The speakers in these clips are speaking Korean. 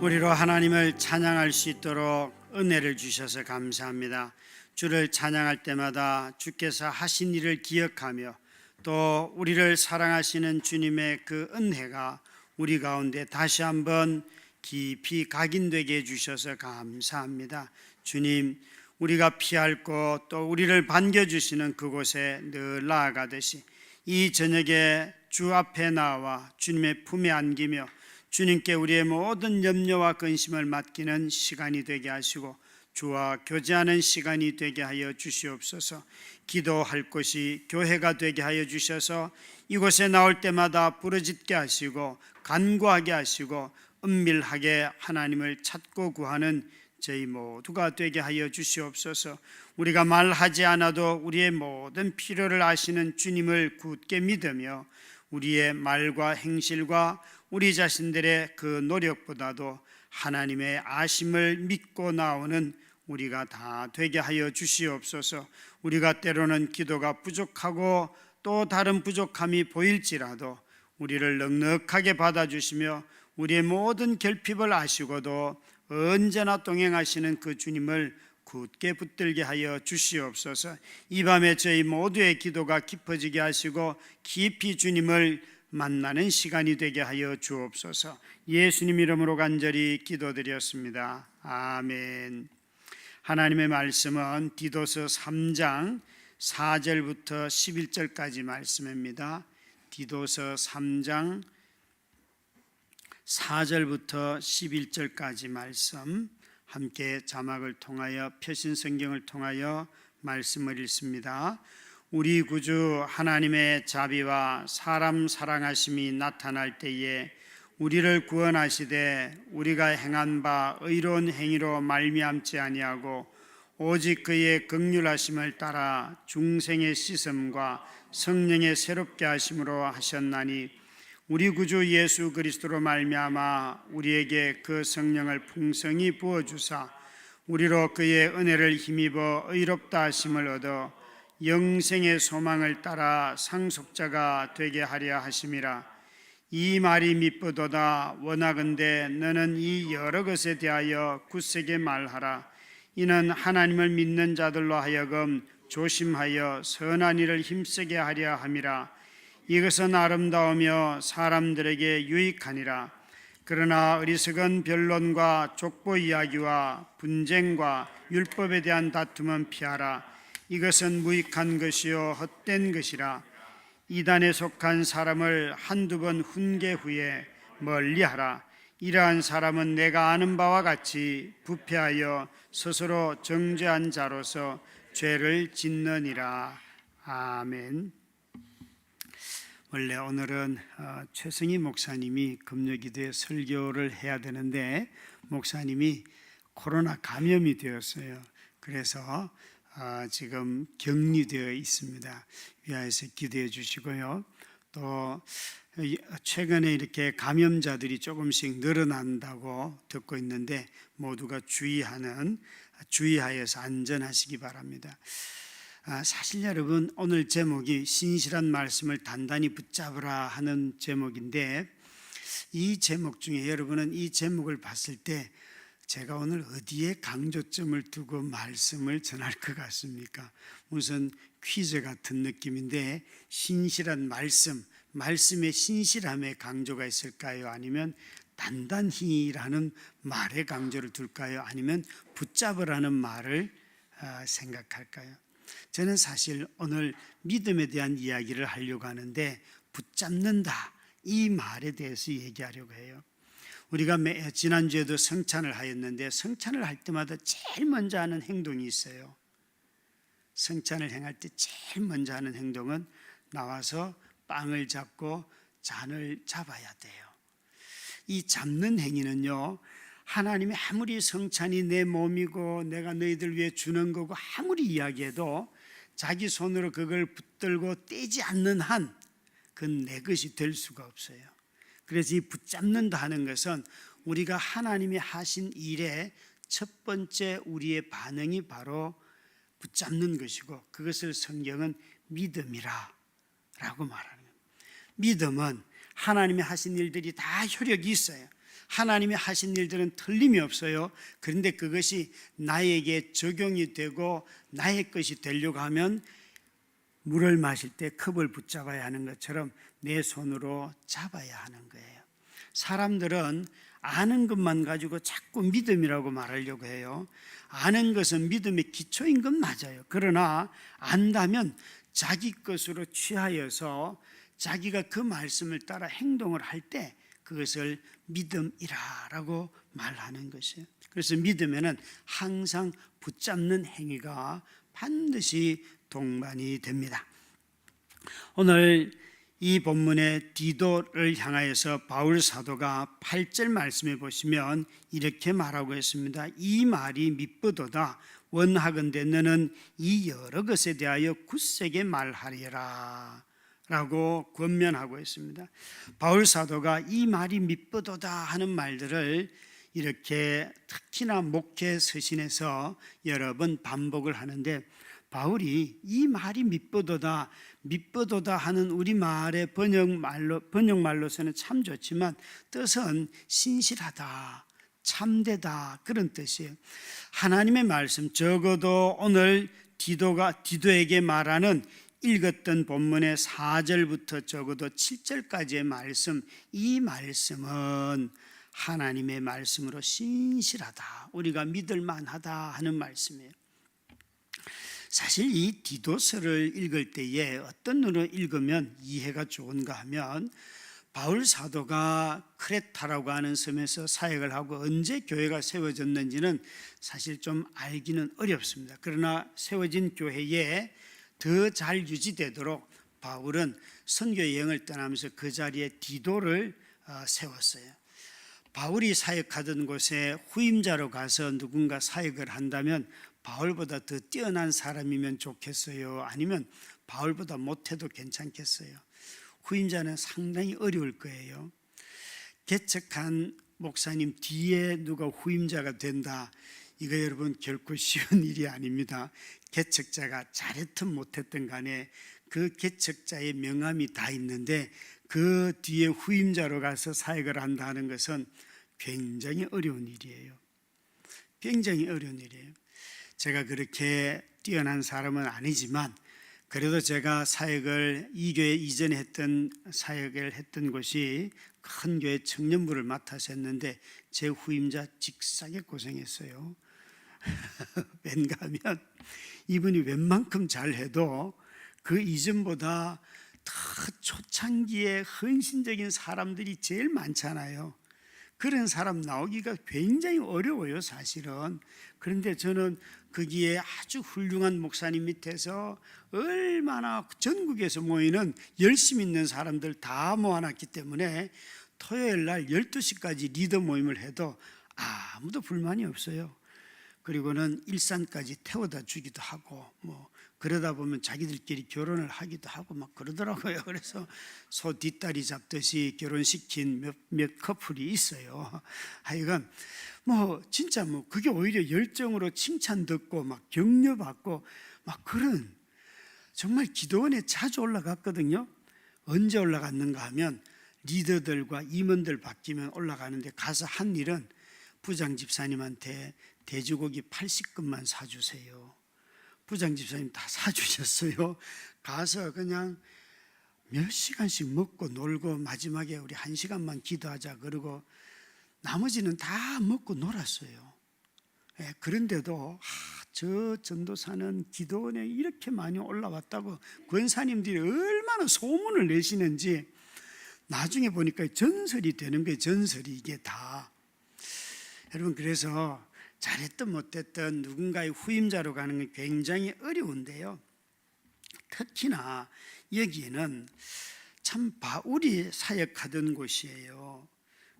우리로 하나님을 찬양할 수 있도록 은혜를 주셔서 감사합니다. 주를 찬양할 때마다 주께서 하신 일을 기억하며 또 우리를 사랑하시는 주님의 그 은혜가 우리 가운데 다시 한번 깊이 각인되게 해주셔서 감사합니다. 주님, 우리가 피할 곳 또 우리를 반겨주시는 그곳에 늘 나아가듯이 이 저녁에 주 앞에 나와 주님의 품에 안기며 주님께 우리의 모든 염려와 근심을 맡기는 시간이 되게 하시고 주와 교제하는 시간이 되게 하여 주시옵소서. 기도할 곳이 교회가 되게 하여 주셔서 이곳에 나올 때마다 부르짖게 하시고 간구하게 하시고 은밀하게 하나님을 찾고 구하는 저희 모두가 되게 하여 주시옵소서. 우리가 말하지 않아도 우리의 모든 필요를 아시는 주님을 굳게 믿으며 우리의 말과 행실과 우리 자신들의 그 노력보다도 하나님의 아심을 믿고 나오는 우리가 다 되게 하여 주시옵소서. 우리가 때로는 기도가 부족하고 또 다른 부족함이 보일지라도 우리를 넉넉하게 받아주시며 우리의 모든 결핍을 아시고도 언제나 동행하시는 그 주님을 굳게 붙들게 하여 주시옵소서. 이 밤에 저희 모두의 기도가 깊어지게 하시고 깊이 주님을 만나는 시간이 되게 하여 주옵소서. 예수님 이름으로 간절히 기도드렸습니다. 아멘. 하나님의 말씀은 디도서 3장 4절부터 11절까지 말씀입니다. 디도서 3장 4절부터 11절까지 말씀, 함께 자막을 통하여 표신 성경을 통하여 말씀을 읽습니다. 우리 구주 하나님의 자비와 사람 사랑하심이 나타날 때에 우리를 구원하시되 우리가 행한 바 의로운 행위로 말미암지 아니하고 오직 그의 긍휼하심을 따라 중생의 씻음과 성령의 새롭게 하심으로 하셨나니 우리 구주 예수 그리스도로 말미암아 우리에게 그 성령을 풍성히 부어주사 우리로 그의 은혜를 힘입어 의롭다 하심을 얻어 영생의 소망을 따라 상속자가 되게 하려 하심이라. 이 말이 미쁘도다. 원하건대 너는 이 여러 것에 대하여 굳세게 말하라. 이는 하나님을 믿는 자들로 하여금 조심하여 선한 일을 힘쓰게 하려 함이라. 이것은 아름다우며 사람들에게 유익하니라. 그러나 어리석은 변론과 족보 이야기와 분쟁과 율법에 대한 다툼은 피하라. 이것은 무익한 것이요 헛된 것이라. 이단에 속한 사람을 한두 번 훈계 후에 멀리하라. 이러한 사람은 내가 아는 바와 같이 부패하여 스스로 정죄한 자로서 죄를 짓느니라. 아멘. 원래 오늘은 최승희 목사님이 금요기도에 설교를 해야 되는데 목사님이 코로나 감염이 되었어요. 그래서 지금 격리되어 있습니다. 위하여서 기도해 주시고요. 또 최근에 이렇게 감염자들이 조금씩 늘어난다고 듣고 있는데 모두가 주의하여서 안전하시기 바랍니다. 사실 여러분, 오늘 제목이 신실한 말씀을 단단히 붙잡으라 하는 제목인데 이 제목 중에 여러분은 이 제목을 봤을 때 제가 오늘 어디에 강조점을 두고 말씀을 전할 것 같습니까? 무슨 퀴즈 같은 느낌인데 신실한 말씀의 신실함에 강조가 있을까요? 아니면 단단히라는 말에 강조를 둘까요? 아니면 붙잡으라는 말을 생각할까요? 저는 사실 오늘 믿음에 대한 이야기를 하려고 하는데 붙잡는다 이 말에 대해서 얘기하려고 해요. 우리가 지난주에도 성찬을 하였는데 성찬을 할 때마다 제일 먼저 하는 행동이 있어요. 성찬을 행할 때 제일 먼저 하는 행동은 나와서 빵을 잡고 잔을 잡아야 돼요. 이 잡는 행위는요, 하나님이 아무리 성찬이 내 몸이고 내가 너희들 위해 주는 거고 아무리 이야기해도 자기 손으로 그걸 붙들고 떼지 않는 한 그건 내 것이 될 수가 없어요. 그래서 이 붙잡는다 하는 것은 우리가 하나님이 하신 일에 첫 번째 우리의 반응이 바로 붙잡는 것이고 그것을 성경은 믿음이라 라고 말하는 거예요. 믿음은 하나님이 하신 일들이 다 효력이 있어요. 하나님이 하신 일들은 틀림이 없어요. 그런데 그것이 나에게 적용이 되고 나의 것이 되려고 하면 물을 마실 때 컵을 붙잡아야 하는 것처럼 내 손으로 잡아야 하는 거예요. 사람들은 아는 것만 가지고 자꾸 믿음이라고 말하려고 해요. 아는 것은 믿음의 기초인 건 맞아요. 그러나 안다면 자기 것으로 취하여서 자기가 그 말씀을 따라 행동을 할 때 그것을 믿음이라고 말하는 것이에요. 그래서 믿음에는 항상 붙잡는 행위가 반드시 동반이 됩니다. 오늘 이 본문의 디도를 향하여서 바울 사도가 8절 말씀해 보시면 이렇게 말하고 있습니다. 이 말이 미쁘도다. 원하건대 너는 이 여러 것에 대하여 굳세게 말하리라 라고 권면하고 있습니다. 바울 사도가 이 말이 미쁘도다 하는 말들을 이렇게 특히나 목회 서신에서 여러 번 반복을 하는데, 바울이 이 말이 미쁘도다 하는 우리말의 번역말로서는 참 좋지만 뜻은 신실하다, 참되다 그런 뜻이에요. 하나님의 말씀, 적어도 오늘 디도에게 말하는 읽었던 본문의 4절부터 적어도 7절까지의 말씀, 이 말씀은 하나님의 말씀으로 신실하다, 우리가 믿을 만하다 하는 말씀이에요. 사실 이 디도서를 읽을 때에 어떤 눈으로 읽으면 이해가 좋은가 하면, 바울 사도가 크레타라고 하는 섬에서 사역을 하고 언제 교회가 세워졌는지는 사실 좀 알기는 어렵습니다. 그러나 세워진 교회에 더 잘 유지되도록 바울은 선교 여행을 떠나면서 그 자리에 디도를 세웠어요. 바울이 사역하던 곳에 후임자로 가서 누군가 사역을 한다면 바울보다 더 뛰어난 사람이면 좋겠어요? 아니면 바울보다 못해도 괜찮겠어요? 후임자는 상당히 어려울 거예요. 개척한 목사님 뒤에 누가 후임자가 된다, 이거 여러분 결코 쉬운 일이 아닙니다. 개척자가 잘했든 못했든 간에 그 개척자의 명함이 다 있는데 그 뒤에 후임자로 가서 사역을 한다는 것은 굉장히 어려운 일이에요. 굉장히 어려운 일이에요. 제가 그렇게 뛰어난 사람은 아니지만 그래도 제가 사역을 이 교회 이전에 했던 사역을 했던 곳이 큰 교회 청년부를 맡아서 했는데 제 후임자 직사게 고생했어요. 왠가 하면 이분이 웬만큼 잘해도 그 이전보다 더 초창기에 헌신적인 사람들이 제일 많잖아요. 그런 사람 나오기가 굉장히 어려워요, 사실은. 그런데 저는 거기에 아주 훌륭한 목사님 밑에서 얼마나 전국에서 모이는 열심 있는 사람들 다 모아놨기 때문에 토요일 날 12시까지 리더 모임을 해도 아무도 불만이 없어요. 그리고는 일산까지 태워다 주기도 하고 그러다 보면 자기들끼리 결혼을 하기도 하고 막 그러더라고요. 그래서 소 뒷다리 잡듯이 결혼시킨 몇 커플이 있어요. 하여간 진짜 그게 오히려 열정으로 칭찬 듣고 막 격려받고 막 그런, 정말 기도원에 자주 올라갔거든요. 언제 올라갔는가 하면 리더들과 임원들 바뀌면 올라가는데, 가서 한 일은 부장 집사님한테 돼지고기 80근만 사주세요. 부장 집사님 다 사주셨어요. 가서 그냥 몇 시간씩 먹고 놀고 마지막에 우리 1시간만 기도하자 그러고 나머지는 다 먹고 놀았어요. 그런데도 저 전도사는 기도원에 이렇게 많이 올라왔다고 권사님들이 얼마나 소문을 내시는지 나중에 보니까 전설이 되는 거예요. 전설이 이게 다. 여러분, 그래서 잘했든 못했든 누군가의 후임자로 가는 게 굉장히 어려운데요. 특히나 여기에는 참 바울이 사역하던 곳이에요.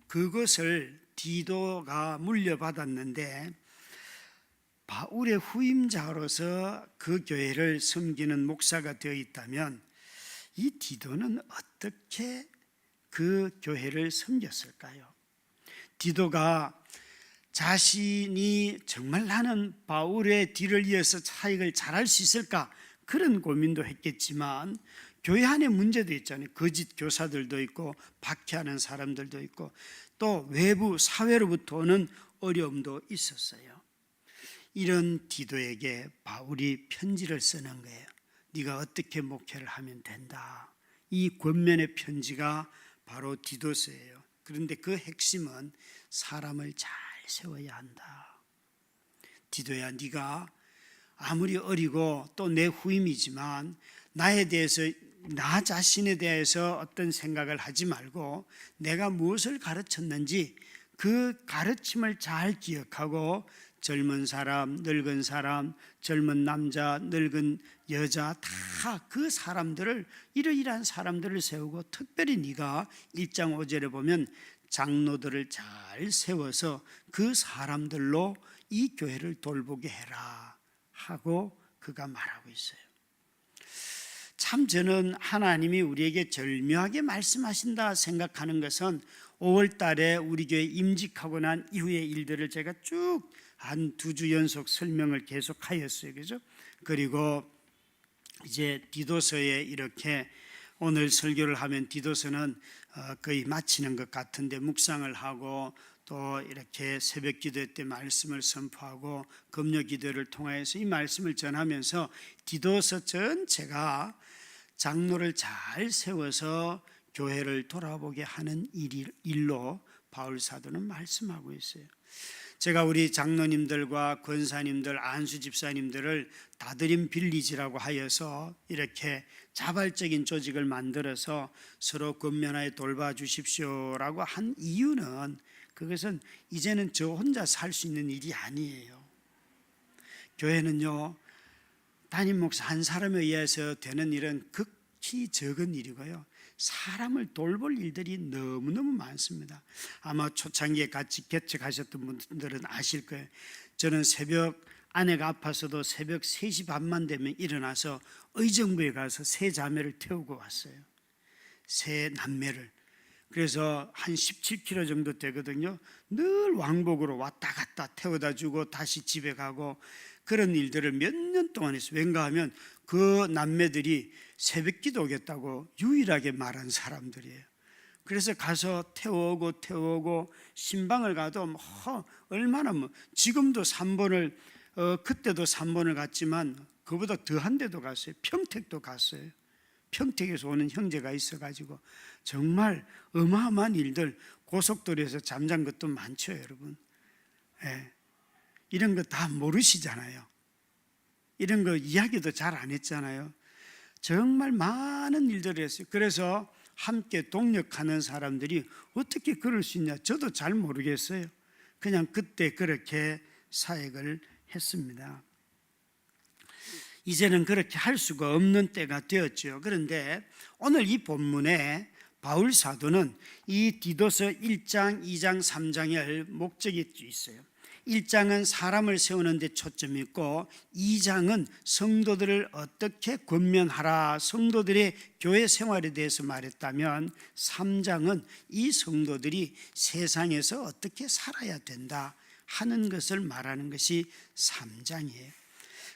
그것을 디도가 물려받았는데 바울의 후임자로서 그 교회를 섬기는 목사가 되어 있다면 이 디도는 어떻게 그 교회를 섬겼을까요? 디도가 자신이 정말 나는 바울의 뒤를 이어서 사역을 잘할 수 있을까, 그런 고민도 했겠지만 교회 안에 문제도 있잖아요. 거짓 교사들도 있고 박해하는 사람들도 있고 또 외부 사회로부터 오는 어려움도 있었어요. 이런 디도에게 바울이 편지를 쓰는 거예요. 네가 어떻게 목회를 하면 된다. 이 권면의 편지가 바로 디도서예요. 그런데 그 핵심은 사람을 잘 세워야 한다. 디도야, 네가 아무리 어리고 또 내 후임이지만 나에 대해서, 나 자신에 대해서 어떤 생각을 하지 말고 내가 무엇을 가르쳤는지 그 가르침을 잘 기억하고 젊은 사람, 늙은 사람, 젊은 남자, 늙은 여자 다 그 사람들을, 이러이러한 사람들을 세우고 특별히 네가 1장 5절에 보면 장로들을 잘 세워서 그 사람들로 이 교회를 돌보게 해라 하고 그가 말하고 있어요. 참 저는 하나님이 우리에게 절묘하게 말씀하신다 생각하는 것은 5월 달에 우리 교회 임직하고 난 이후의 일들을 제가 쭉 한 2주 연속 설명을 계속하였어요. 그죠? 그리고 이제 디도서에 이렇게 오늘 설교를 하면 디도서는 거의 마치는 것 같은데 묵상을 하고 또 이렇게 새벽 기도 때 말씀을 선포하고 금요 기도를 통하여서 이 말씀을 전하면서 디도서 전체가 장로를 잘 세워서 교회를 돌아보게 하는 일로 바울 사도는 말씀하고 있어요. 제가 우리 장로님들과 권사님들, 안수 집사님들을 다드림 빌리지라고 하여서 이렇게 자발적인 조직을 만들어서 서로 권면하여 돌봐주십시오라고 한 이유는, 그것은 이제는 저 혼자 살 수 있는 일이 아니에요. 교회는요, 담임 목사 한 사람에 의해서 되는 일은 극히 적은 일이고요, 사람을 돌볼 일들이 너무너무 많습니다. 아마 초창기에 같이 개척하셨던 분들은 아실 거예요. 저는 새벽, 아내가 아파서도 새벽 3시 반만 되면 일어나서 의정부에 가서 세 자매를 태우고 왔어요. 세 남매를. 그래서 한 17km 정도 되거든요. 늘 왕복으로 왔다 갔다 태워다 주고 다시 집에 가고 그런 일들을 몇 년 동안 했어요. 왠가 하면 그 남매들이 새벽기도 오겠다고 유일하게 말한 사람들이에요. 그래서 가서 태우고 신방을 가도 얼마나 지금도 3번을 그때도 3번을 갔지만 그보다 더한 데도 갔어요. 평택도 갔어요. 평택에서 오는 형제가 있어가지고 정말 어마어마한 일들, 고속도로에서 잠잔 것도 많죠, 여러분. 예. 이런 거 다 모르시잖아요. 이런 거 이야기도 잘 안 했잖아요. 정말 많은 일들을 했어요. 그래서 함께 동력하는 사람들이 어떻게 그럴 수 있냐, 저도 잘 모르겠어요. 그냥 그때 그렇게 사역을 했습니다. 이제는 그렇게 할 수가 없는 때가 되었죠. 그런데 오늘 이 본문에 바울 사도는 이 디도서 1장, 2장, 3장의 목적이 있어요. 1장은 사람을 세우는 데 초점이 있고 2장은 성도들을 어떻게 권면하라, 성도들의 교회 생활에 대해서 말했다면 3장은 이 성도들이 세상에서 어떻게 살아야 된다 하는 것을 말하는 것이 3장이에요.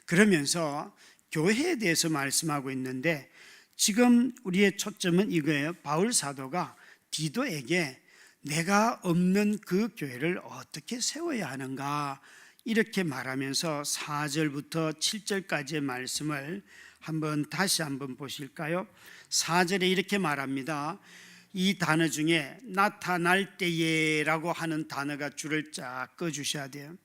그러면서 교회에 대해서 말씀하고 있는데 지금 우리의 초점은 이거예요. 바울 사도가 디도에게 내가 없는 그 교회를 어떻게 세워야 하는가 이렇게 말하면서 4절부터 7절까지의 말씀을 다시 한번 보실까요? 4절에 이렇게 말합니다. 이 단어 중에 나타날 때에라고 하는 단어가 줄을 쫙 꺼주셔야 돼요.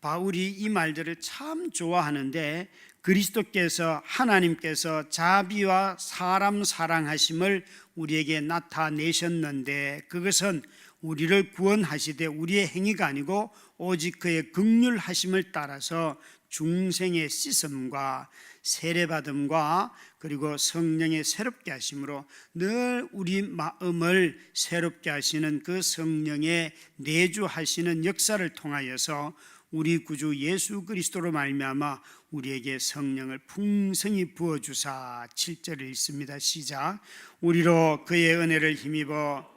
바울이 이 말들을 참 좋아하는데 그리스도께서, 하나님께서 자비와 사람 사랑하심을 우리에게 나타내셨는데 그것은 우리를 구원하시되 우리의 행위가 아니고 오직 그의 긍휼하심을 따라서 중생의 씻음과 세례받음과 그리고 성령의 새롭게 하심으로 늘 우리 마음을 새롭게 하시는 그 성령의 내주하시는 역사를 통하여서 우리 구주 예수 그리스도로 말미암아 우리에게 성령을 풍성히 부어주사. 7절을 읽습니다. 시작. 우리로 그의 은혜를 힘입어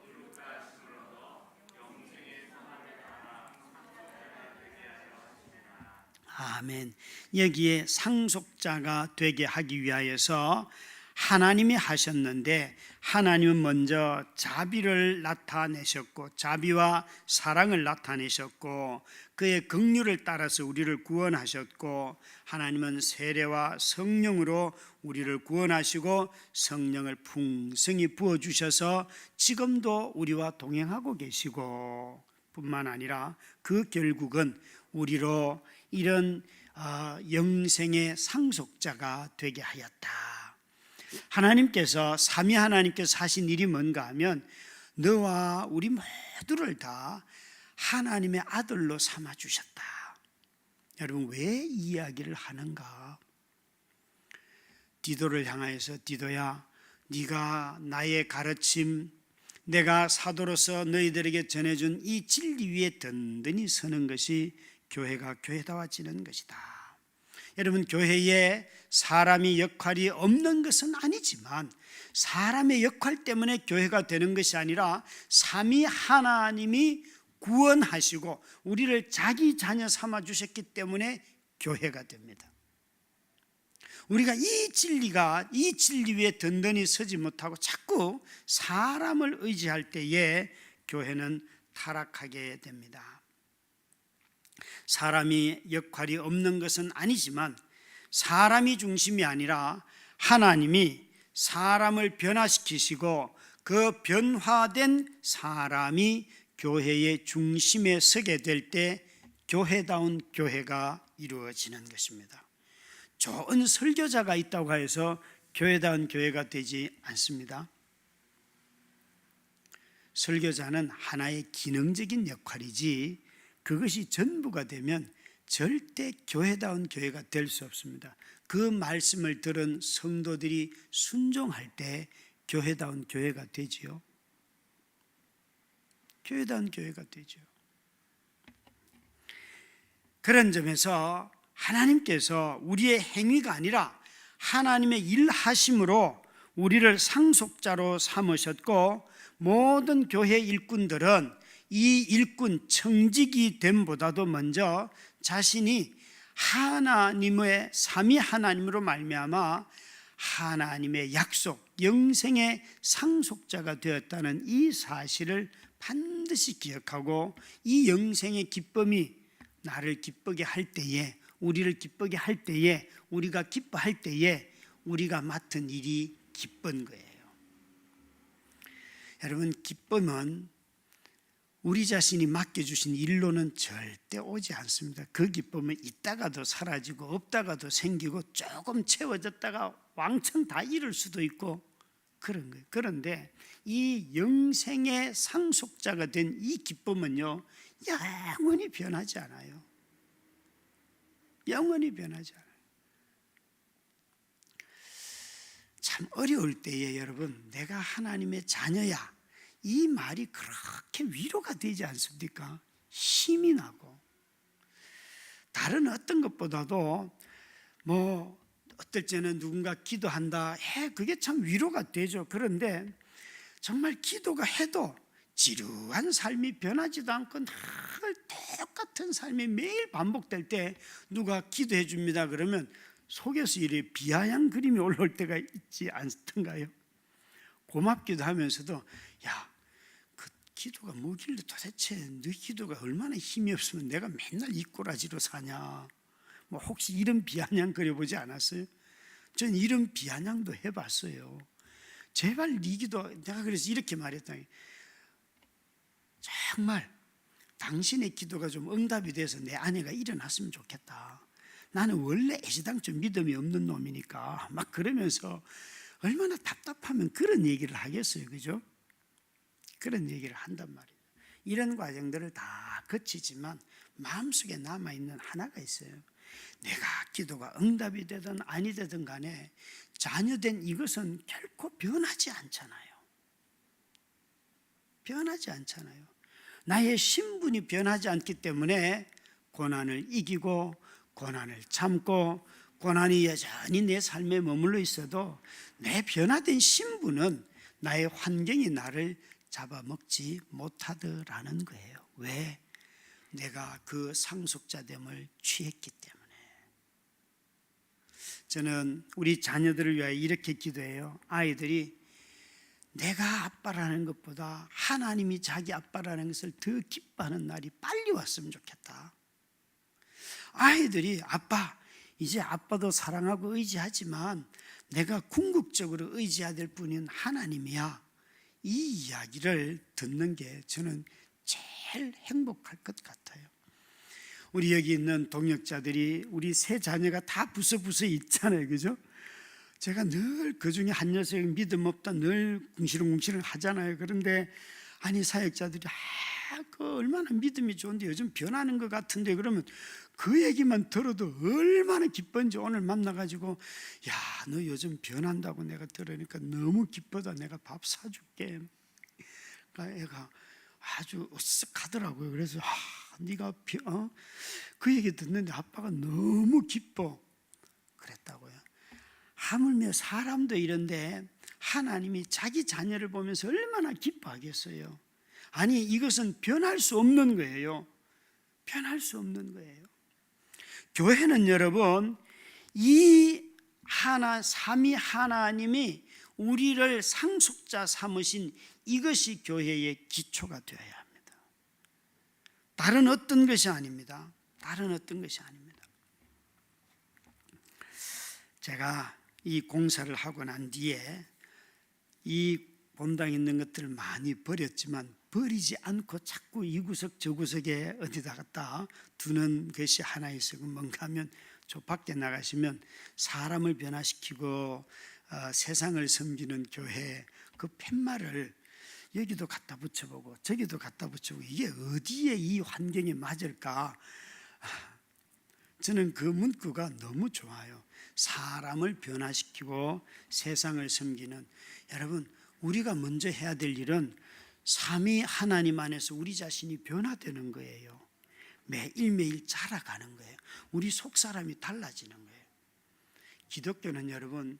아멘. 여기에 상속자가 되게 하기 위하여서 하나님이 하셨는데 하나님은 먼저 자비를 나타내셨고 자비와 사랑을 나타내셨고 그의 긍휼을 따라서 우리를 구원하셨고 하나님은 세례와 성령으로 우리를 구원하시고 성령을 풍성히 부어주셔서 지금도 우리와 동행하고 계시고 뿐만 아니라 그 결국은 우리로 이런 영생의 상속자가 되게 하였다. 하나님께서 삼위 하나님께서 하신 일이 뭔가 하면 너와 우리 모두를 다 하나님의 아들로 삼아 주셨다. 여러분 왜 이 이야기를 하는가? 디도를 향하여서 디도야 네가 나의 가르침 내가 사도로서 너희들에게 전해준 이 진리 위에 든든히 서는 것이 교회가 교회다워지는 것이다. 여러분 교회에 사람이 역할이 없는 것은 아니지만 사람의 역할 때문에 교회가 되는 것이 아니라 삼위 하나님이 구원하시고 우리를 자기 자녀 삼아 주셨기 때문에 교회가 됩니다. 우리가 이 진리 위에 든든히 서지 못하고 자꾸 사람을 의지할 때에 교회는 타락하게 됩니다. 사람이 역할이 없는 것은 아니지만 사람이 중심이 아니라 하나님이 사람을 변화시키시고 그 변화된 사람이 교회의 중심에 서게 될 때 교회다운 교회가 이루어지는 것입니다. 좋은 설교자가 있다고 해서 교회다운 교회가 되지 않습니다. 설교자는 하나의 기능적인 역할이지 그것이 전부가 되면 절대 교회다운 교회가 될 수 없습니다. 그 말씀을 들은 성도들이 순종할 때 교회다운 교회가 되지요. 교회다운 교회가 되죠. 그런 점에서 하나님께서 우리의 행위가 아니라 하나님의 일하심으로 우리를 상속자로 삼으셨고 모든 교회 일꾼들은 이 일꾼 청직이 됨보다도 먼저 자신이 하나님의 삼위 하나님으로 말미암아 하나님의 약속 영생의 상속자가 되었다는 이 사실을 반드시 기억하고 이 영생의 기쁨이 나를 기쁘게 할 때에 우리를 기쁘게 할 때에 우리가 기뻐할 때에 우리가 맡은 일이 기쁜 거예요. 여러분 기쁨은 우리 자신이 맡겨주신 일로는 절대 오지 않습니다. 그 기쁨은 있다가도 사라지고 없다가도 생기고 조금 채워졌다가 왕창 다 잃을 수도 있고 그런 거예요. 그런데 이 영생의 상속자가 된 이 기쁨은요 영원히 변하지 않아요. 영원히 변하지 않아요. 참 어려울 때에 여러분 내가 하나님의 자녀야 이 말이 그렇게 위로가 되지 않습니까? 힘이 나고 다른 어떤 것보다도 어떨 때는 누군가 기도한다 그게 참 위로가 되죠. 그런데 정말 기도가 해도 지루한 삶이 변하지도 않고 늘 똑같은 삶이 매일 반복될 때 누가 기도해 줍니다 그러면 속에서 이렇게 비아냥 그림이 올라올 때가 있지 않던가요? 고맙기도 하면서도 야, 그 기도가 뭐길래 도대체 네 기도가 얼마나 힘이 없으면 내가 맨날 이 꼬라지로 사냐 혹시 이런 비아냥 그려보지 않았어요? 전 이런 비아냥도 해봤어요. 제발 네 기도 내가 그래서 이렇게 말했다. 정말 당신의 기도가 좀 응답이 돼서 내 아내가 일어났으면 좋겠다. 나는 원래 애시당초 믿음이 없는 놈이니까 막 그러면서 얼마나 답답하면 그런 얘기를 하겠어요. 그죠? 그런 얘기를 한단 말이에요. 이런 과정들을 다 거치지만 마음속에 남아있는 하나가 있어요. 내가 기도가 응답이 되든 아니 되든 간에 자녀된 이것은 결코 변하지 않잖아요. 변하지 않잖아요. 나의 신분이 변하지 않기 때문에 고난을 이기고 고난을 참고 고난이 여전히 내 삶에 머물러 있어도 내 변화된 신분은 나의 환경이 나를 잡아먹지 못하더라는 거예요. 왜? 내가 그 상속자됨을 취했기 때문에. 저는 우리 자녀들을 위하여 이렇게 기도해요. 아이들이 내가 아빠라는 것보다 하나님이 자기 아빠라는 것을 더 기뻐하는 날이 빨리 왔으면 좋겠다. 아이들이 아빠, 이제 아빠도 사랑하고 의지하지만 내가 궁극적으로 의지해야 될 분은 하나님이야. 이 이야기를 듣는 게 저는 제일 행복할 것 같아요. 우리 여기 있는 동역자들이 우리 세 자녀가 다 부서부서 있잖아요, 그죠? 제가 늘 그 중에 한 녀석이 믿음 없다 늘 궁시렁궁시렁 하잖아요. 그런데 아니 사역자들이 그 얼마나 믿음이 좋은데 요즘 변하는 것 같은데, 그러면 그 얘기만 들어도 얼마나 기쁜지 오늘 만나가지고 야, 너 요즘 변한다고 내가 들으니까 너무 기쁘다. 내가 밥 사줄게. 그러니까 애가 아주 으쓱하더라고요. 그래서 네가 그 얘기 듣는데 아빠가 너무 기뻐 그랬다고요. 하물며 사람도 이런데 하나님이 자기 자녀를 보면서 얼마나 기뻐하겠어요. 아니 이것은 변할 수 없는 거예요. 변할 수 없는 거예요. 교회는 여러분 이 삼위 하나님이 우리를 상속자 삼으신 이것이 교회의 기초가 되어야 합니다. 다른 어떤 것이 아닙니다. 다른 어떤 것이 아닙니다. 제가 이 공사를 하고 난 뒤에 이 본당 있는 것들을 많이 버렸지만 버리지 않고 자꾸 이 구석 저 구석에 어디다 갖다 두는 것이 하나 있어요. 뭔가 하면 저 밖에 나가시면 사람을 변화시키고 세상을 섬기는 교회 그 팻말을 여기도 갖다 붙여보고 저기도 갖다 붙여보고 이게 어디에 이 환경에 맞을까? 저는 그 문구가 너무 좋아요. 사람을 변화시키고 세상을 섬기는, 여러분 우리가 먼저 해야 될 일은 삼위 하나님 안에서 우리 자신이 변화되는 거예요. 매일매일 자라가는 거예요. 우리 속사람이 달라지는 거예요. 기독교는 여러분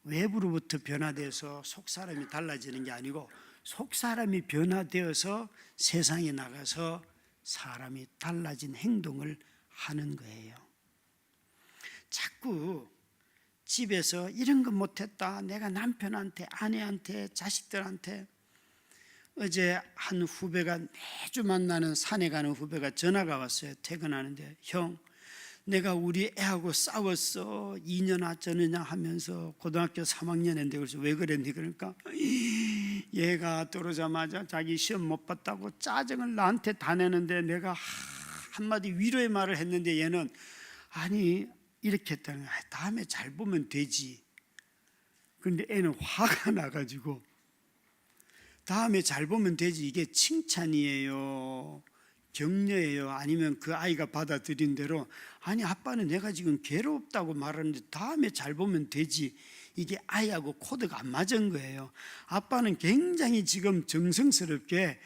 외부로부터 변화돼서 속사람이 달라지는 게 아니고 속사람이 변화되어서 세상에 나가서 사람이 달라진 행동을 하는 거예요. 자꾸 집에서 이런 거 못했다, 내가 남편한테 아내한테 자식들한테. 어제 한 후배가 매주 만나는 산에 가는 후배가 전화가 왔어요. 퇴근하는데 형, 내가 우리 애하고 싸웠어. 2년아 전느냐 하면서 고등학교 3학년인데 그래서 왜 그랬니? 그러니까 얘가 들어오자마자 자기 시험 못 봤다고 짜증을 나한테 다 내는데 내가 한마디 위로의 말을 했는데 얘는 아니 이렇게 했다는 거야. 다음에 잘 보면 되지. 그런데 애는 화가 나가지고 다음에 잘 보면 되지 이게 칭찬이에요, 격려예요, 아니면 그 아이가 받아들인 대로 아니 아빠는 내가 지금 괴롭다고 말하는데 다음에 잘 보면 되지, 이게 아이하고 코드가 안 맞은 거예요. 아빠는 굉장히 지금 정성스럽게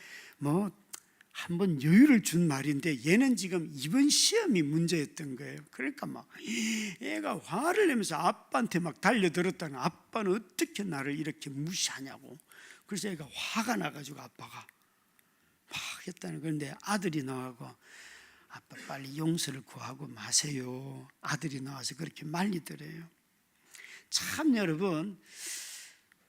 한번 여유를 준 말인데 얘는 지금 이번 시험이 문제였던 거예요. 그러니까 막 애가 화를 내면서 아빠한테 막 달려들었다는, 아빠는 어떻게 나를 이렇게 무시하냐고. 그래서 애가 화가 나가지고 아빠가 막 했다는. 그런데 아들이 나와고 아빠 빨리 용서를 구하고 마세요. 아들이 나와서 그렇게 말리더래요. 참 여러분,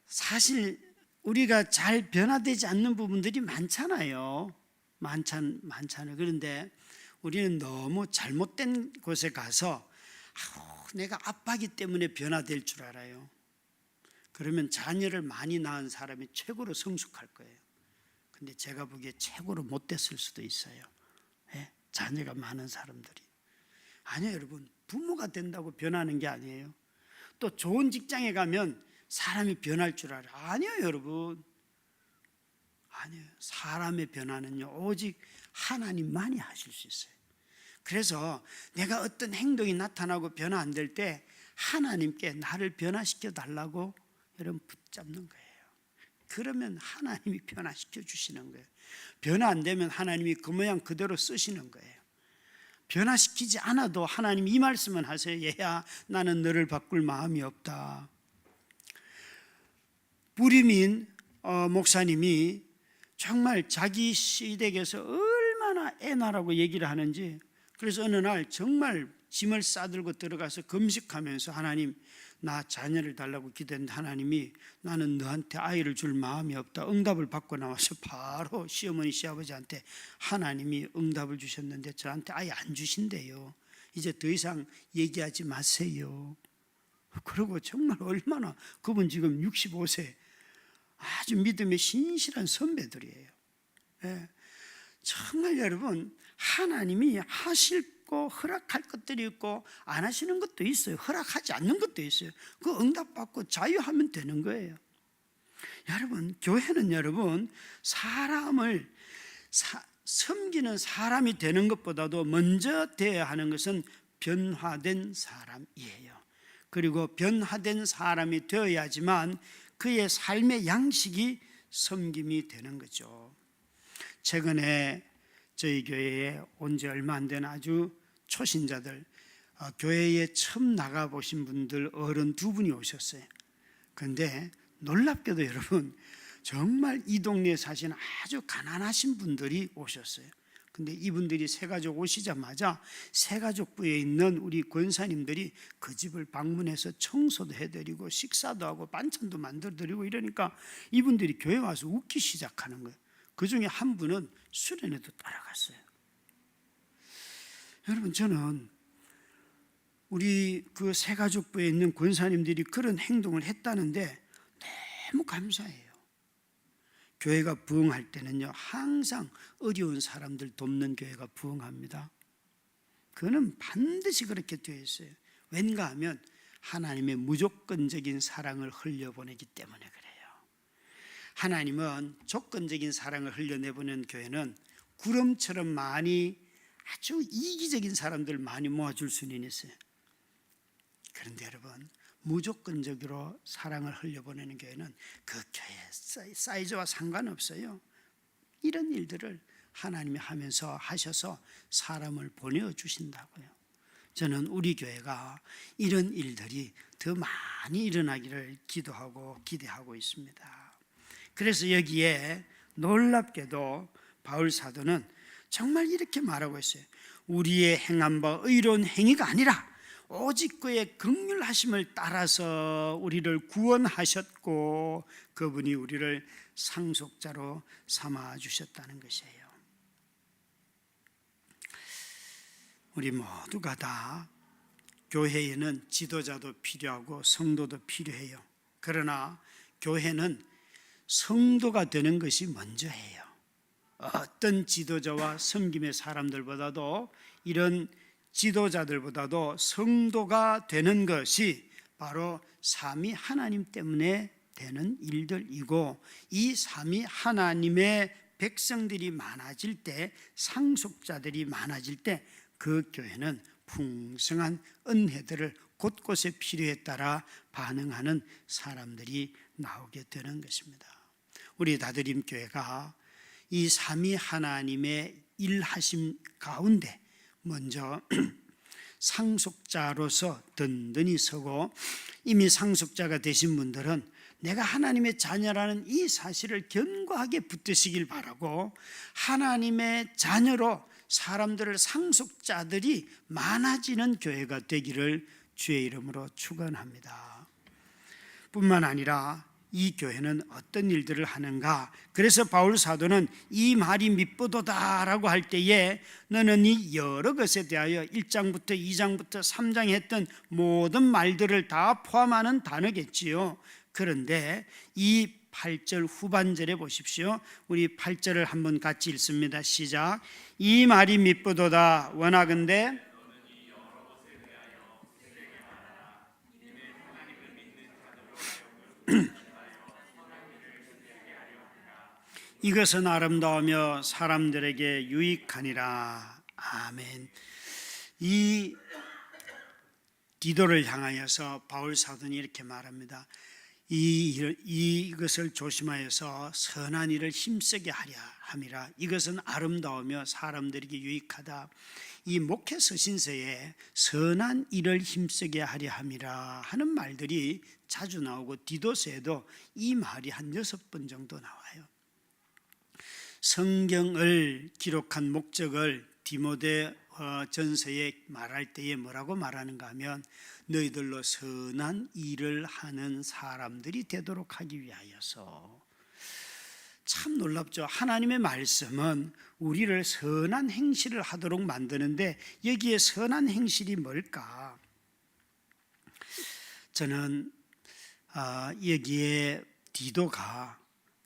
사실 우리가 잘 변화되지 않는 부분들이 많잖아요. 많잖아요. 그런데 우리는 너무 잘못된 곳에 가서 내가 아빠기 때문에 변화될 줄 알아요. 그러면 자녀를 많이 낳은 사람이 최고로 성숙할 거예요. 근데 제가 보기에 최고로 못 됐을 수도 있어요. 네? 자녀가 많은 사람들이. 아니요 여러분, 부모가 된다고 변하는 게 아니에요. 또 좋은 직장에 가면 사람이 변할 줄 알아요. 아니요 여러분, 아니에요. 사람의 변화는요 오직 하나님만이 하실 수 있어요. 그래서 내가 어떤 행동이 나타나고 변화 안 될 때 하나님께 나를 변화시켜 달라고 여러분 붙잡는 거예요. 그러면 하나님이 변화시켜 주시는 거예요. 변화 안 되면 하나님이 그 모양 그대로 쓰시는 거예요. 변화시키지 않아도 하나님 이 말씀은 하세요. 얘야, 나는 너를 바꿀 마음이 없다. 부리민 목사님이 정말 자기 시댁에서 얼마나 애나라고 얘기를 하는지, 그래서 어느 날 정말 짐을 싸들고 들어가서 금식하면서 하나님, 나 자녀를 달라고 기도했는데 하나님이 나는 너한테 아이를 줄 마음이 없다. 응답을 받고 나와서 바로 시어머니 시아버지한테 하나님이 응답을 주셨는데 저한테 아이 안 주신대요. 이제 더 이상 얘기하지 마세요. 그리고 정말 얼마나, 그분 지금 65세 아주 믿음의 신실한 선배들이에요. 예. 정말 여러분, 하나님이 하실 거 허락할 것들이 있고 안 하시는 것도 있어요. 허락하지 않는 것도 있어요. 그 응답받고 자유하면 되는 거예요. 여러분, 교회는 여러분 사람을 섬기는 사람이 되는 것보다도 먼저 되어야 하는 것은 변화된 사람이에요. 그리고 변화된 사람이 되어야지만 그의 삶의 양식이 섬김이 되는 거죠. 최근에 저희 교회에 온 지 얼마 안 된 아주 초신자들, 교회에 처음 나가보신 분들 어른 두 분이 오셨어요. 그런데 놀랍게도 여러분, 정말 이 동네에 사시는 아주 가난하신 분들이 오셨어요. 근데 이분들이 새가족 오시자마자 새가족부에 있는 우리 권사님들이 그 집을 방문해서 청소도 해드리고 식사도 하고 반찬도 만들어드리고 이러니까 이분들이 교회 와서 웃기 시작하는 거예요. 그 중에 한 분은 수련회도 따라갔어요. 여러분, 저는 우리 그 새가족부에 있는 권사님들이 그런 행동을 했다는데 너무 감사해요. 교회가 부흥할 때는요, 항상 어려운 사람들 돕는 교회가 부흥합니다. 그거는 반드시 그렇게 되어 있어요. 왠가 하면 하나님의 무조건적인 사랑을 흘려보내기 때문에 그래요. 하나님은 조건적인 사랑을 흘려내보낸 교회는 구름처럼 많이 아주 이기적인 사람들 많이 모아줄 수는 있어요. 그런데 여러분, 무조건적으로 사랑을 흘려보내는 교회는 그 교회 사이즈와 상관없어요. 이런 일들을 하나님이 하셔서 사람을 보내주신다고요. 저는 우리 교회가 이런 일들이 더 많이 일어나기를 기도하고 기대하고 있습니다. 그래서 여기에 놀랍게도 바울 사도는 정말 이렇게 말하고 있어요. 우리의 행한 바 의로운 행위가 아니라 오직 그의 긍휼하심을 따라서 우리를 구원하셨고 그분이 우리를 상속자로 삼아 주셨다는 것이에요. 우리 모두가 다 교회에는 지도자도 필요하고 성도도 필요해요. 그러나 교회는 성도가 되는 것이 먼저예요. 어떤 지도자와 섬김의 사람들보다도 이런 지도자들보다도 성도가 되는 것이 바로 삼위 하나님 때문에 되는 일들이고, 이 삼위 하나님의 백성들이 많아질 때, 상속자들이 많아질 때 그 교회는 풍성한 은혜들을 곳곳에 필요에 따라 반응하는 사람들이 나오게 되는 것입니다. 우리 다드림 교회가 이 삼위 하나님의 일하심 가운데 먼저 상속자로서 든든히 서고, 이미 상속자가 되신 분들은 내가 하나님의 자녀라는 이 사실을 견고하게 붙드시길 바라고, 하나님의 자녀로 사람들을, 상속자들이 많아지는 교회가 되기를 주의 이름으로 축원합니다. 뿐만 아니라 이 교회는 어떤 일들을 하는가? 그래서 바울 사도는 이 말이 미쁘도다라고 할 때에 너는 이 여러 것에 대하여 1장부터 2장부터 3장에 했던 모든 말들을 다 포함하는 단어겠지요. 그런데 이 8절 후반절에 보십시오. 우리 8절을 한번 같이 읽습니다. 시작. 이 말이 미쁘도다 원하건대 이것은 아름다우며 사람들에게 유익하니라. 아멘. 이 디도를 향하여서 바울 사도는 이렇게 말합니다. 이것을 조심하여서 선한 일을 힘쓰게 하려 함이라. 이것은 아름다우며 사람들에게 유익하다. 이 목회 서신서에 선한 일을 힘쓰게 하려 함이라 하는 말들이 자주 나오고, 디도서에도 이 말이 한 6번 정도 나와요. 성경을 기록한 목적을 디모데 전서에 말할 때에 뭐라고 말하는가 하면 너희들로 선한 일을 하는 사람들이 되도록 하기 위하여서. 참 놀랍죠. 하나님의 말씀은 우리를 선한 행실을 하도록 만드는데 여기에 선한 행실이 뭘까? 저는 여기에 디도가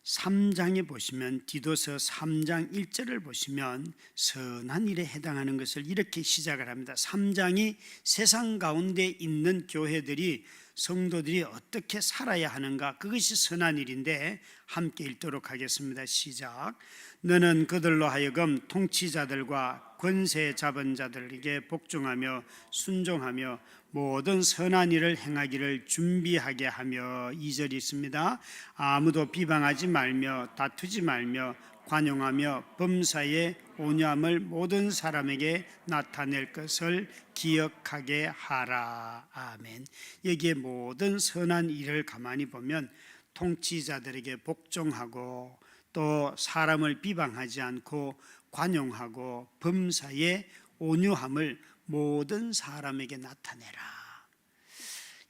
3장에 보시면 디도서 3장 1절을 보시면 선한 일에 해당하는 것을 이렇게 시작을 합니다. 3장이 세상 가운데 있는 교회들이 성도들이 어떻게 살아야 하는가, 그것이 선한 일인데 함께 읽도록 하겠습니다. 시작. 너는 그들로 하여금 통치자들과 권세 잡은 자들에게 복종하며 순종하며 모든 선한 일을 행하기를 준비하게 하며. 2절이 있습니다. 아무도 비방하지 말며 다투지 말며 관용하며 범사에 온유함을 모든 사람에게 나타낼 것을 기억하게 하라. 아멘. 여기에 모든 선한 일을 가만히 보면 통치자들에게 복종하고 또 사람을 비방하지 않고 관용하고 범사에 온유함을 모든 사람에게 나타내라.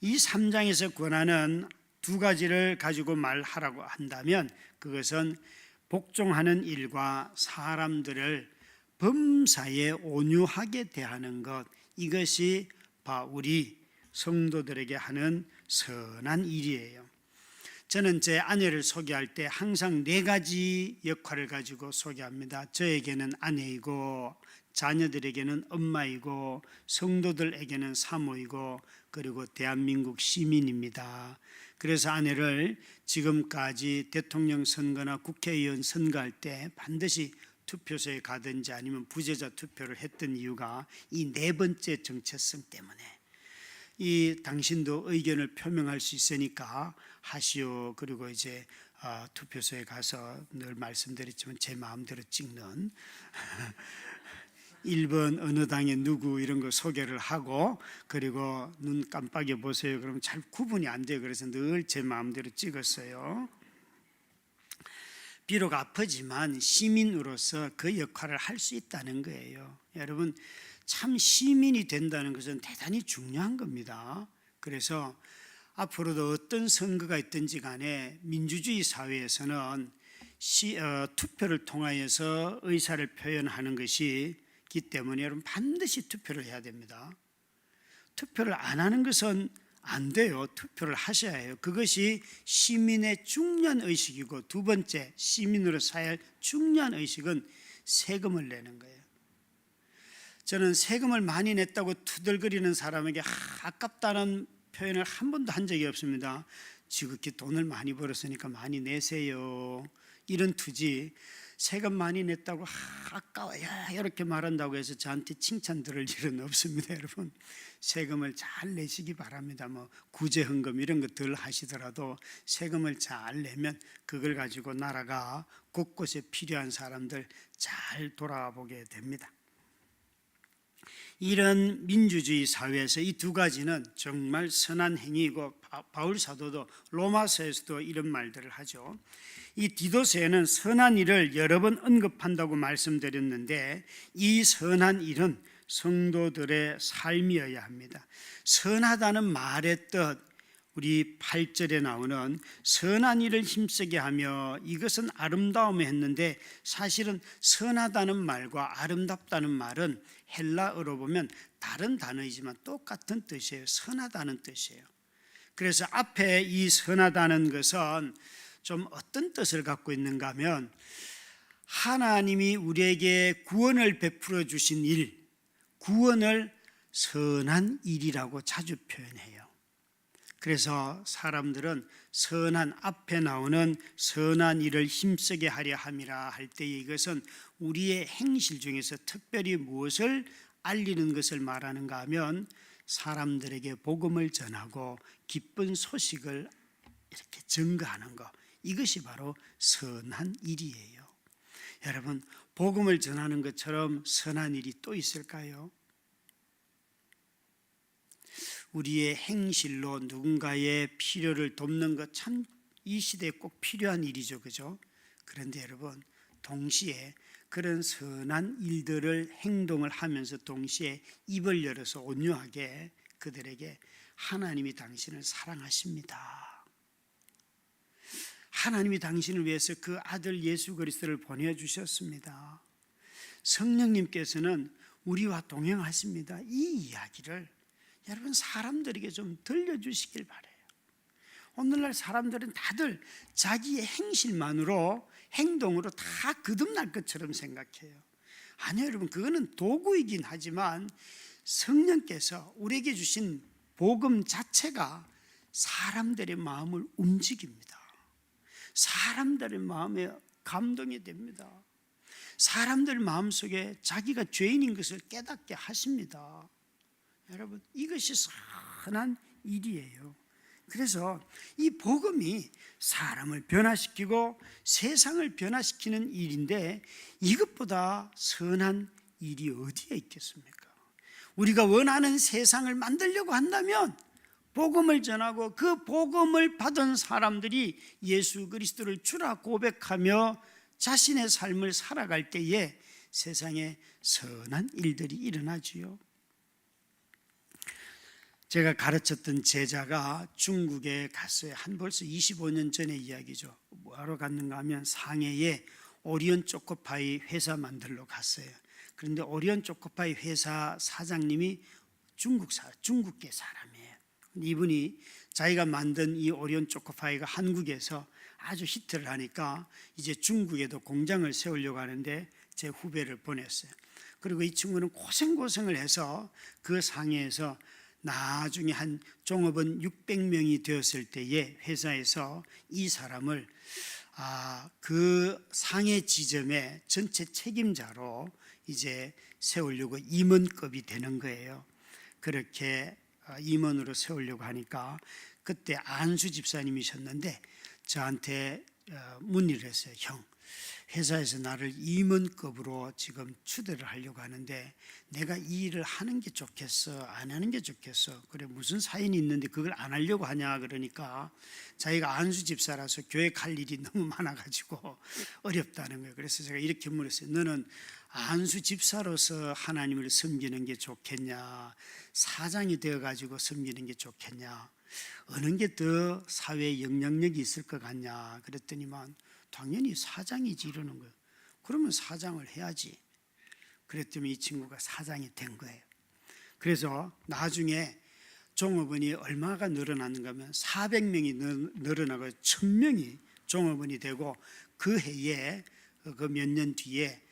이 3장에서 권하는 두 가지를 가지고 말하라고 한다면 그것은 복종하는 일과 사람들을 범사에 온유하게 대하는 것, 이것이 우리 성도들에게 하는 선한 일이에요. 저는 제 아내를 소개할 때 항상 4가지 역할을 가지고 소개합니다. 저에게는 아내이고 자녀들에게는 엄마이고 성도들에게는 사모이고 그리고 대한민국 시민입니다. 그래서 아내를 지금까지 대통령 선거나 국회의원 선거할 때 반드시 투표소에 가든지 아니면 부재자 투표를 했던 이유가 이 4번째 정체성 때문에. 이 당신도 의견을 표명할 수 있으니까 하시오. 그리고 이제 투표소에 가서 늘 말씀드렸지만 제 마음대로 찍는 1번 어느 당의 누구 이런 거 소개를 하고 그리고 눈 깜빡여 보세요. 그러면 잘 구분이 안 돼요. 그래서 늘 제 마음대로 찍었어요. 비록 아프지만 시민으로서 그 역할을 할 수 있다는 거예요. 여러분, 참 시민이 된다는 것은 대단히 중요한 겁니다. 그래서 앞으로도 어떤 선거가 있든지 간에 민주주의 사회에서는 투표를 통하여서 의사를 표현하는 것이기 때문에 여러분 반드시 투표를 해야 됩니다. 투표를 안 하는 것은 안 돼요. 투표를 하셔야 해요. 그것이 시민의 중요한 의식이고, 두 번째 시민으로서 해야 할 중요한 의식은 세금을 내는 거예요. 저는 세금을 많이 냈다고 투덜거리는 사람에게 아깝다는 표현을 한 번도 한 적이 없습니다. 지극히 돈을 많이 벌었으니까 많이 내세요, 이런 투지, 세금 많이 냈다고 아까워요 이렇게 말한다고 해서 저한테 칭찬 들을 일은 없습니다. 여러분, 세금을 잘 내시기 바랍니다. 뭐 구제헌금 이런 거 덜 하시더라도 세금을 잘 내면 그걸 가지고 나라가 곳곳에 필요한 사람들 잘 돌아보게 됩니다. 이런 민주주의 사회에서 이 2가지는 정말 선한 행위이고, 바울 사도도 로마서에서도 이런 말들을 하죠. 이 디도서에는 선한 일을 여러 번 언급한다고 말씀드렸는데 이 선한 일은 성도들의 삶이어야 합니다. 선하다는 말의 뜻, 우리 8절에 나오는 선한 일을 힘쓰게 하며, 이것은 아름다움에 했는데 사실은 선하다는 말과 아름답다는 말은 헬라어로 보면 다른 단어이지만 똑같은 뜻이에요. 선하다는 뜻이에요. 그래서 앞에 이 선하다는 것은 좀 어떤 뜻을 갖고 있는가 하면 하나님이 우리에게 구원을 베풀어 주신 일, 구원을 선한 일이라고 자주 표현해요. 그래서 사람들은 선한, 앞에 나오는 선한 일을 힘쓰게 하려 함이라 할 때 이것은 우리의 행실 중에서 특별히 무엇을 알리는 것을 말하는가 하면 사람들에게 복음을 전하고 기쁜 소식을 이렇게 증거하는 것, 이것이 바로 선한 일이에요. 여러분, 복음을 전하는 것처럼 선한 일이 또 있을까요? 우리의 행실로 누군가의 필요를 돕는 것 참 이 시대에 꼭 필요한 일이죠, 그죠? 그런데 여러분, 동시에 그런 선한 일들을 행동을 하면서 동시에 입을 열어서 온유하게 그들에게 하나님이 당신을 사랑하십니다. 하나님이 당신을 위해서 그 아들 예수 그리스도를 보내주셨습니다. 성령님께서는 우리와 동행하십니다. 이 이야기를 여러분 사람들에게 좀 들려주시길 바라요. 오늘날 사람들은 다들 자기의 행실만으로 행동으로 다 거듭날 것처럼 생각해요. 아니요 여러분, 그거는 도구이긴 하지만 성령께서 우리에게 주신 복음 자체가 사람들의 마음을 움직입니다. 사람들의 마음에 감동이 됩니다. 사람들 마음속에 자기가 죄인인 것을 깨닫게 하십니다. 여러분, 이것이 선한 일이에요. 그래서 이 복음이 사람을 변화시키고 세상을 변화시키는 일인데 이것보다 선한 일이 어디에 있겠습니까? 우리가 원하는 세상을 만들려고 한다면 복음을 전하고 그 복음을 받은 사람들이 예수 그리스도를 주라 고백하며 자신의 삶을 살아갈 때에 세상에 선한 일들이 일어나지요. 제가 가르쳤던 제자가 중국에 갔어요. 한 벌써 25년 전의 이야기죠. 뭐하러 갔는가 하면 상해에 오리온 초코파이 회사 만들러 갔어요. 그런데 오리온 초코파이 회사 사장님이 중국계 사람이에요. 이분이 자기가 만든 이 오리온 초코파이가 한국에서 아주 히트를 하니까 이제 중국에도 공장을 세우려고 하는데 제 후배를 보냈어요. 그리고 이 친구는 고생을 해서 그 상해에서 나중에 한 종업원 600명이 되었을 때에 회사에서 이 사람을 그 상해 지점의 전체 책임자로 이제 세우려고 임원급이 되는 거예요. 그렇게 임원으로 세우려고 하니까 그때 안수 집사님이셨는데 저한테 문의를 했어요. 형, 회사에서 나를 임원급으로 지금 추대를 하려고 하는데 내가 이 일을 하는 게 좋겠어, 안 하는 게 좋겠어? 그래, 무슨 사연이 있는데 그걸 안 하려고 하냐? 그러니까 자기가 안수 집사라서 교회 갈 일이 너무 많아가지고 어렵다는 거예요. 그래서 제가 이렇게 물었어요. 너는 안수 집사로서 하나님을 섬기는 게 좋겠냐, 사장이 되어가지고 섬기는 게 좋겠냐, 어느 게 더 사회에 영향력이 있을 것 같냐? 그랬더니만 당연히 사장이지 이러는 거예요. 그러면 사장을 해야지. 그랬더니 이 친구가 사장이 된 거예요. 그래서 나중에 종업원이 얼마가 늘어났는가 하면 400명이 늘어나고 1000명이 종업원이 되고 그 해에 그 몇 년 뒤에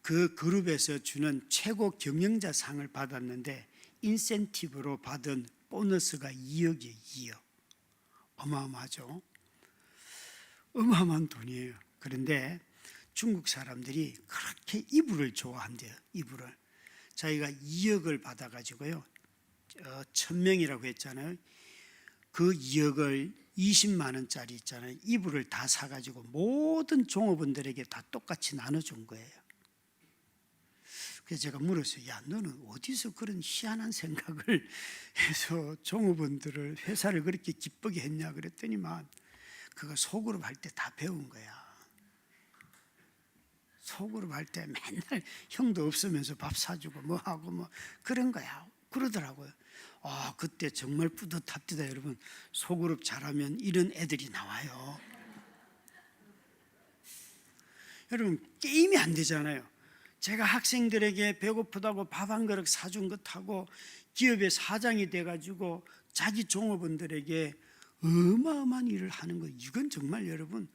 그 그룹에서 주는 최고 경영자 상을 받았는데 인센티브로 받은 보너스가 2억이에요. 2억. 어마어마하죠. 어마어마한 돈이에요. 그런데 중국 사람들이 그렇게 이불을 좋아한대요. 이불을. 자기가 2억을 받아가지고요, 1000명이라고 했잖아요. 그 2억을 20만 원짜리 있잖아요. 이불을 다 사가지고 모든 종업원들에게 다 똑같이 나눠준 거예요. 그래서 제가 물었어요. 야, 너는 어디서 그런 희한한 생각을 해서 종업원들을, 회사를 그렇게 기쁘게 했냐? 그랬더니만 그거 소그룹 할 때 다 배운 거야. 소그룹 할 때 맨날 형도 없으면서 밥 사주고 뭐 하고 뭐 그런 거야. 그러더라고요. 그때 정말 뿌듯합니다. 여러분, 소그룹 잘하면 이런 애들이 나와요. 여러분, 게임이 안 되잖아요. 제가 학생들에게 배고프다고 밥 한 그릇 사준 것하고 기업의 사장이 돼가지고 자기 종업원들에게 어마어마한 일을 하는 거, 이건 정말 여러분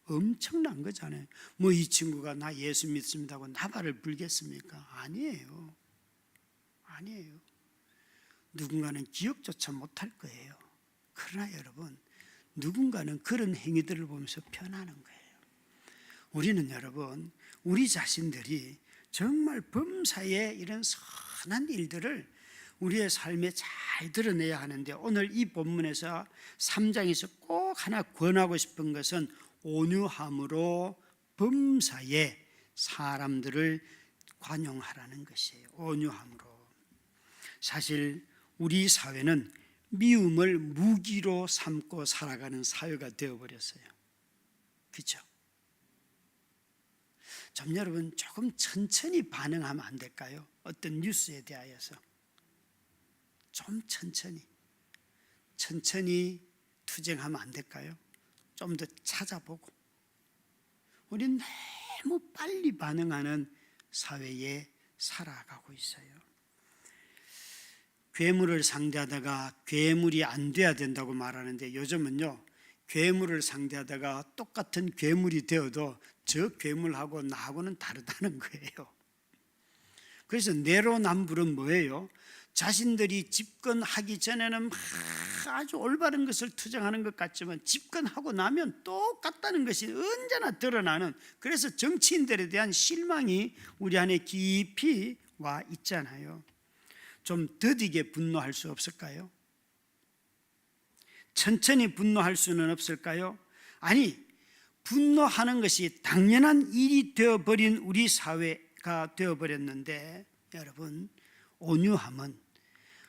엄청난 거잖아요. 뭐 이 친구가 나 예수 믿습니다고 나발을 불겠습니까? 아니에요. 아니에요. 누군가는 기억조차 못할 거예요. 그러나 여러분, 누군가는 그런 행위들을 보면서 변하는 거예요. 우리는 여러분, 우리 자신들이 정말 범사에 이런 선한 일들을 우리의 삶에 잘 드러내야 하는데, 오늘 이 본문에서 3장에서 꼭 하나 권하고 싶은 것은 온유함으로 범사에 사람들을 관용하라는 것이에요. 온유함으로. 사실 우리 사회는 미움을 무기로 삼고 살아가는 사회가 되어버렸어요. 그렇죠? 좀 여러분 조금 천천히 반응하면 안 될까요? 어떤 뉴스에 대하여서 좀 천천히 투쟁하면 안 될까요? 좀 더 찾아보고. 우리는 너무 빨리 반응하는 사회에 살아가고 있어요. 괴물을 상대하다가 괴물이 안 돼야 된다고 말하는데, 요즘은요 괴물을 상대하다가 똑같은 괴물이 되어도 저 괴물하고 나하고는 다르다는 거예요. 그래서 내로남불은 뭐예요? 자신들이 집권하기 전에는 막 아주 올바른 것을 투쟁하는 것 같지만 집권하고 나면 똑같다는 것이 언제나 드러나는, 그래서 정치인들에 대한 실망이 우리 안에 깊이 와 있잖아요. 좀 더디게 분노할 수 없을까요? 천천히 분노할 수는 없을까요? 아니, 분노하는 것이 당연한 일이 되어버린 우리 사회가 되어버렸는데, 여러분, 온유함은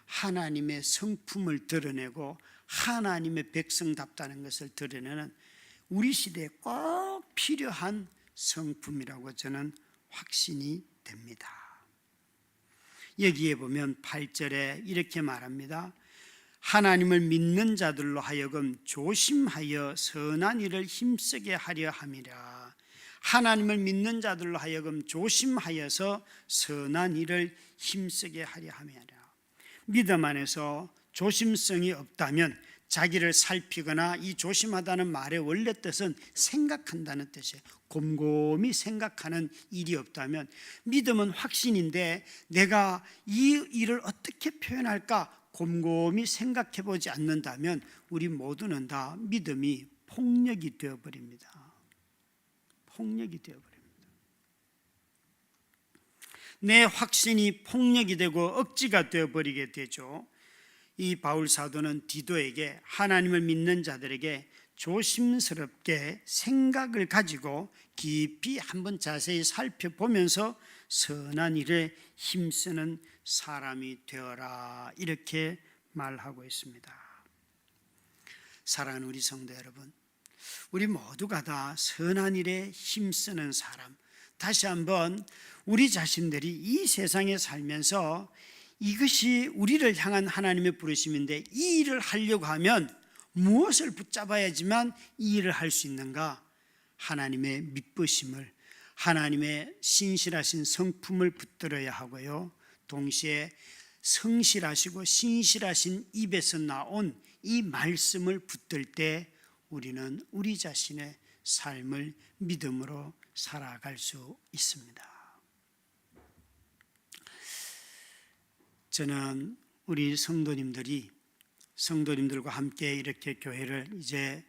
하나님의 성품을 드러내고 하나님의 백성답다는 것을 드러내는 우리 시대에 꼭 필요한 성품이라고 저는 확신이 됩니다. 여기에 보면 8절에 이렇게 말합니다. 하나님을 믿는 자들로 하여금 조심하여 선한 일을 힘쓰게 하려 함이라. 하나님을 믿는 자들로 하여금 조심하여서 선한 일을 힘쓰게 하려 함이라. 믿음 안에서 조심성이 없다면, 자기를 살피거나, 이 조심하다는 말의 원래 뜻은 생각한다는 뜻이에요. 곰곰이 생각하는 일이 없다면, 믿음은 확신인데 내가 이 일을 어떻게 표현할까 곰곰이 생각해 보지 않는다면 우리 모두는 다 믿음이 폭력이 되어버립니다. 폭력이 되어버립니다. 내 확신이 폭력이 되고 억지가 되어버리게 되죠. 이 바울 사도는 디도에게, 하나님을 믿는 자들에게 조심스럽게 생각을 가지고 깊이 한번 자세히 살펴보면서 선한 일에 힘쓰는 사람이 되어라, 이렇게 말하고 있습니다. 사랑하는 우리 성도 여러분, 우리 모두가 다 선한 일에 힘쓰는 사람, 다시 한번 우리 자신들이 이 세상에 살면서 이것이 우리를 향한 하나님의 부르심인데, 이 일을 하려고 하면 무엇을 붙잡아야지만 이 일을 할 수 있는가? 하나님의 믿으심을, 하나님의 신실하신 성품을 붙들어야 하고요, 동시에 성실하시고 신실하신 입에서 나온 이 말씀을 붙들 때 우리는 우리 자신의 삶을 믿음으로 살아갈 수 있습니다. 저는 우리 성도님들과 함께 이렇게 교회를 이제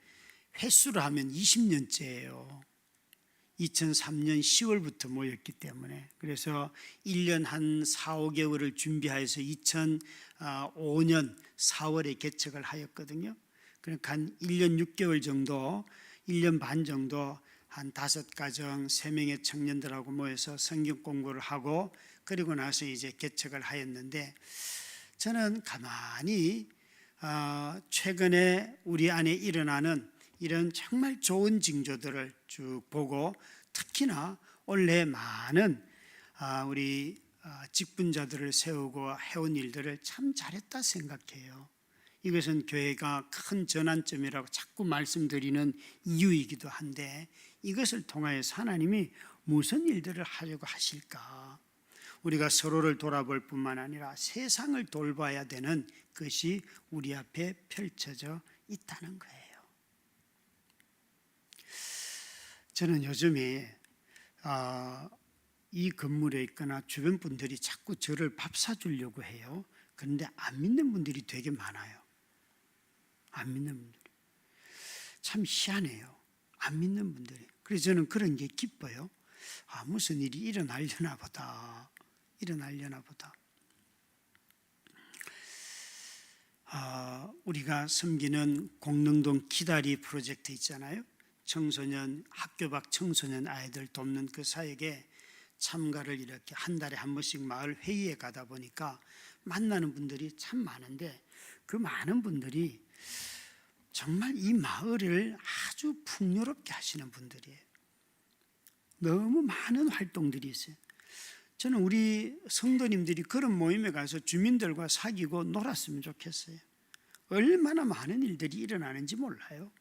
횟수로 하면 20년째예요. 2003년 10월부터 모였기 때문에, 그래서 1년 한 4, 5개월을 준비해서 2005년 4월에 개척을 하였거든요. 그러니까 한 1년 6개월 정도, 1년 반 정도 한 5가정 3명의 청년들하고 모여서 성경 공부를 하고, 그리고 나서 이제 개척을 하였는데, 저는 가만히 최근에 우리 안에 일어나는 이런 정말 좋은 징조들을 쭉 보고, 특히나 원래 많은 우리 직분자들을 세우고 해온 일들을 참 잘했다 생각해요. 이것은 교회가 큰 전환점이라고 자꾸 말씀드리는 이유이기도 한데, 이것을 통하여서 하나님이 무슨 일들을 하려고 하실까? 우리가 서로를 돌아볼 뿐만 아니라 세상을 돌봐야 되는 것이 우리 앞에 펼쳐져 있다는 거예요. 저는 요즘에 이 건물에 있거나 주변 분들이 자꾸 저를 밥 사주려고 해요. 그런데 안 믿는 분들이 되게 많아요. 안 믿는 분들이. 참 희한해요. 안 믿는 분들이. 그래서 저는 그런 게 기뻐요. 무슨 일이 일어나려나 보다. 우리가 섬기는 공릉동 기다리 프로젝트 있잖아요. 청소년, 학교 밖 청소년 아이들 돕는 그 사역에 참가를 이렇게 한 달에 한 번씩 마을 회의에 가다 보니까 만나는 분들이 참 많은데, 그 많은 분들이 정말 이 마을을 아주 풍요롭게 하시는 분들이에요. 너무 많은 활동들이 있어요. 저는 우리 성도님들이 그런 모임에 가서 주민들과 사귀고 놀았으면 좋겠어요. 얼마나 많은 일들이 일어나는지 몰라요.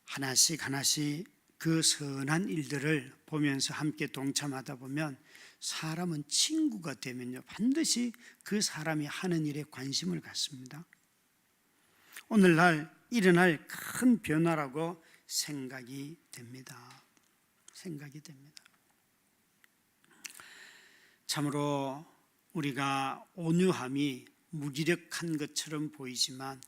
하나씩 하나씩 그 선한 일들을 보면서 함께 동참하다 보면 사람은 친구가 되면요, 반드시 그 사람이 하는 일에 관심을 갖습니다. 오늘날 일어날 큰 변화라고 생각이 됩니다. 참으로 우리가 온유함이 무기력한 것처럼 보이지만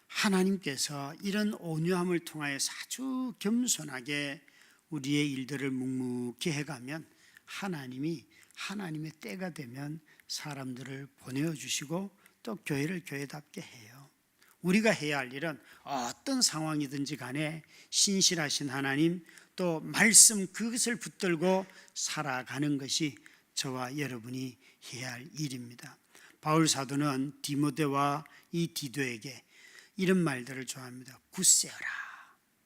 하나님께서 이런 온유함을 통하여서 아주 겸손하게 우리의 일들을 묵묵히 해가면 하나님이 하나님의 때가 되면 사람들을 보내어 주시고 또 교회를 교회답게 해요. 우리가 해야 할 일은 어떤 상황이든지 간에 신실하신 하나님 또 말씀 그것을 붙들고 살아가는 것이 저와 여러분이 해야 할 일입니다. 바울 사도는 디모데와 이 디도에게 이런 말들을 좋아합니다. 굳세어라,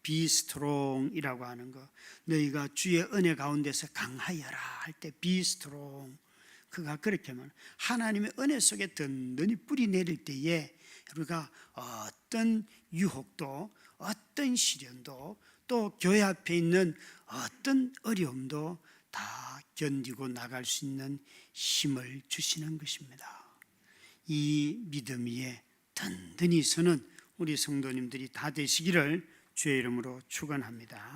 be strong이라고 하는 거, 너희가 주의 은혜 가운데서 강하여라 할 때 be strong, 그가 그렇게 하면 하나님의 은혜 속에 든든히 뿌리 내릴 때에 우리가 어떤 유혹도 어떤 시련도 또 교회 앞에 있는 어떤 어려움도 다 견디고 나갈 수 있는 힘을 주시는 것입니다. 이 믿음 위에 든든히 서는 우리 성도님들이 다 되시기를 주의 이름으로 축원합니다.